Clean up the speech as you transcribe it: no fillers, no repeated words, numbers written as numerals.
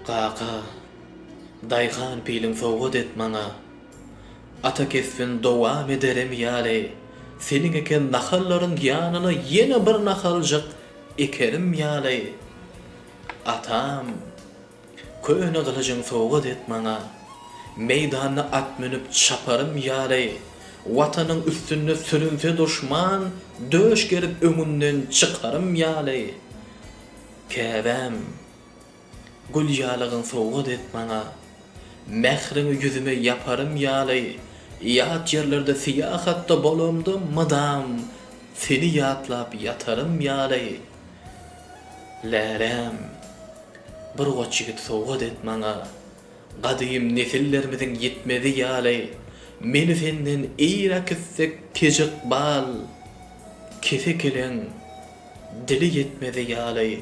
Kaka, dayhan pilin soğud et mana. Ata kesfin dowam ederim yale. Senin eken nahalların yanına yine bir nahalcık ekerim yale. Atam, köyüne kılıcın soğud et mana. Meydanına at münüp çaparım yale. Vatanın üstünde sürünse düşman, döş gerip ömünden çıkarım yale. Kevem, gül yalığın soğud et mana. Mehrini yüzüme yaparım yalay. Yat yerlerde siyahatta bolumdu madam. Seni yatlap yatarım yalay. Lerem, bir goçigit soğud et mana. Qadim nesillermizin yetmedi yalay. Meni senden eýra kissek kejik bal. Kese kelen dili yetmedi yalay.